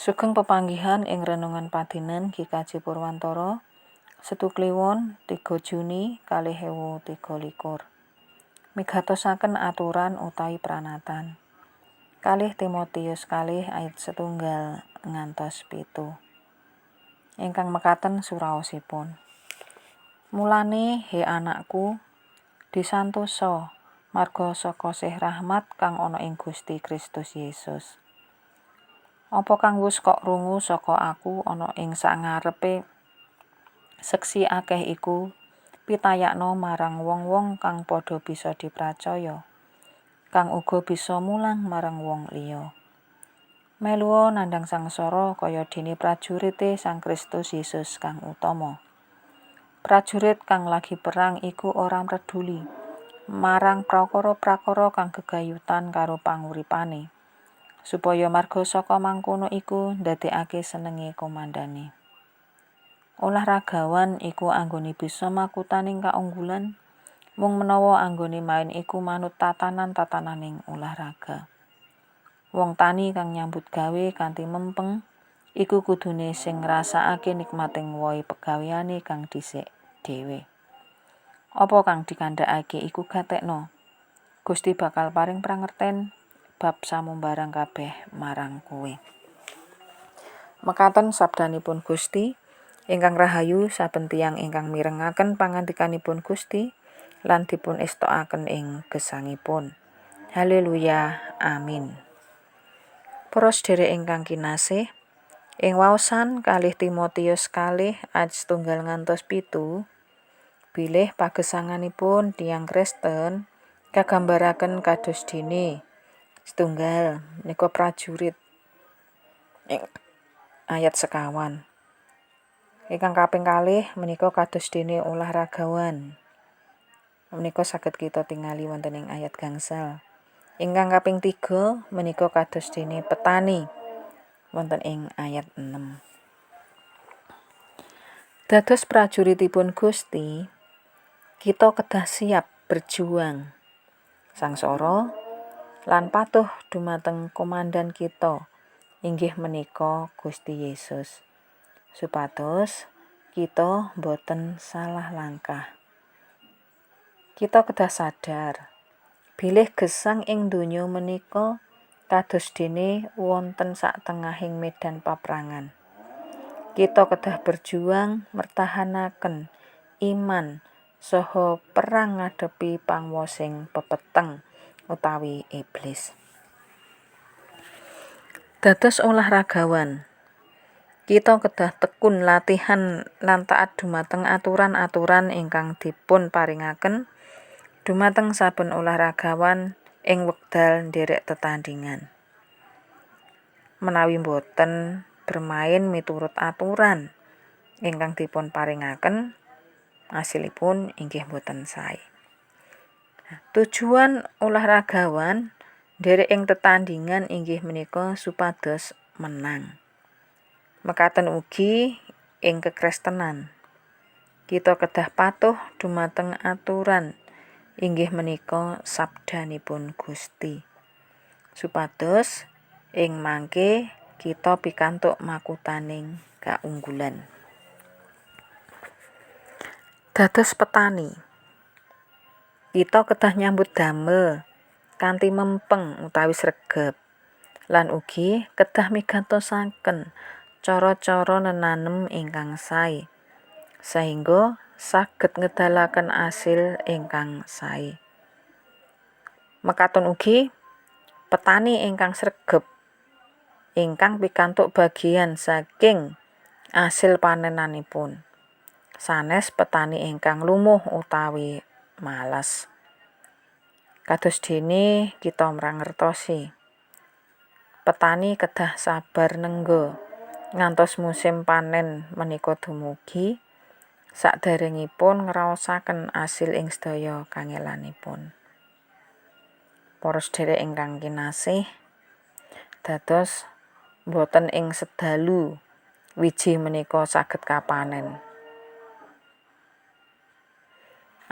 Sugeng pepanggihan ing renungan padinan Ki Kaji Purwantara Setu Kliwon 3 Juni 2023. Migatosaken aturan utawi pranatan. Kalih Timotius kalih ayat 1 ngantos 7. Ingkang mekaten suraosipun. Mulane he anakku, disantosa marga saka sih rahmat kang ana ing Gusti Kristus Yesus. Apa kang wis kok krungu saka aku ana ing sangarepe seksi akeh iku pitayakno marang wong-wong kang padha bisa dipracaya, kang uga bisa mulang marang wong liya. Melu nandhang sangsara kaya dene prajurite Sang Kristus Yesus kang utama. Prajurit kang lagi perang iku ora mreduli marang prakara-prakara kang gegayutan karo panguripane, supaya marga saka mangkono iku ndadekake senenge komandane. Olahragawan iku anggone bisa makutaning kaunggulan, mung menawa anggone main iku manut tatanan-tatananing olahraga. Wong tani kang nyambut gawe kanthi mempeng iku kudune sing ngrasakake nikmating wohe pegaweane kang dhisik dhewe. Apa kang dikandhakake iku gatekno. Gusti bakal paring prangerten bab samumbarang kabeh marang kowe. Mekaten sabdanipun Gusti, ingkang rahayu saben tiyang ingkang mirengaken pangandikanipun Gusti lan dipun estokaken ing gesangipun. Haleluya, amin. Para sedherek ingkang kinasih, ing waosan kalih Timotius kalih ayat 1 ngantos 7, bilih pagesanganipun tiyang Kristen kagambaraken kados dene setunggal menika prajurit ayat sekawan. Ingkang kaping kalih menika kados dene olahragawan. Menika saged kita tingali wonten ing ayat gangsal. Ingkang kaping 3 menika kados dene petani wonten ing ayat 6. Dados prajuritipun Gusti, kita kedah siap berjuang sangsara lan patuh dumateng komandan kita inggih menika Gusti Yesus, supados kita boten salah langkah. Kita kedah sadar bilih gesang ing donya menika kados dene wonten satengahing medan paprangan. Kita kedah berjuang mertahanaken iman saha perang ngadepi pangwasing pepeteng utawi iblis. Dados olahragawan, kita kedah tekun latihan lan taat dumateng aturan-aturan ingkang dipun paringaken dumateng saben olahragawan ing wekdal nderek tetandhingan. Menawi boten bermain miturut aturan ingkang dipun paringaken, asilipun inggih boten sae. Tujuan olahragawan nderek ing tetandhingan inggih menika supados menang. Mekaten ugi ing kekristenan. Kita kedah patuh dumateng aturan inggih menika sabdanipun Gusti. Supados ing mangke kita pikantuk makutaning kaunggulan. Dados petani, kita kedah nyambut damel kanthi mempeng utawi sregep lan ugi kedah migatosaken cara-cara nenanem ingkang sae sehingga saged ngedalaken asil ingkang sae. Mekaten ugi petani ingkang sregep ingkang pikantuk bagian saking asil panenanipun. Sanes petani ingkang lumuh utawi malas. Kados dene kita mrangertosi. Petani kedah sabar nengga ngantos musim panen menika dumugi saderengipun ngraosaken asil ing sedaya kangelanipun. Para sedherek ingkang kinasih, dados boten ing sedalu wiji menika saged kapanen.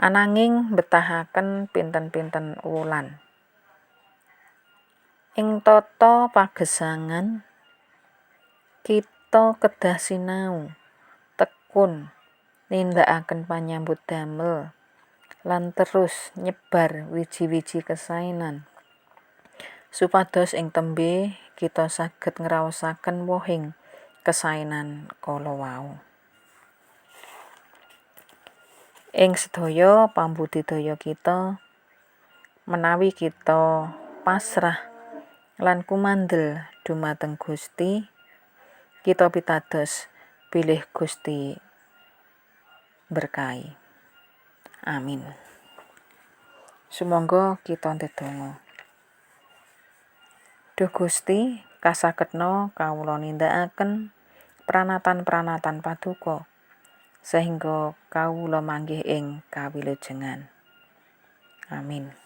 Ananging betahaken pinten-pinten wulan. Ing tata pagesangan Kita kedah sinau, tekun, nindakaken panyambut damel, lan terus nyebar wiji-wiji kesainan, supados ing tembe kita saged ngraosaken wohing kesainan kala wau. Ing sedaya pambudidaya kita, menawi kita pasrah lan kumandel dumateng Gusti, kita pitados bilih Gusti berkahi. Amin. Sumangga kita ndedonga. Duh Gusti, kasagedna kawula nindakaken pranatan-pranatan paduka sehingga kawula manggih ing kawilujengan. Amin.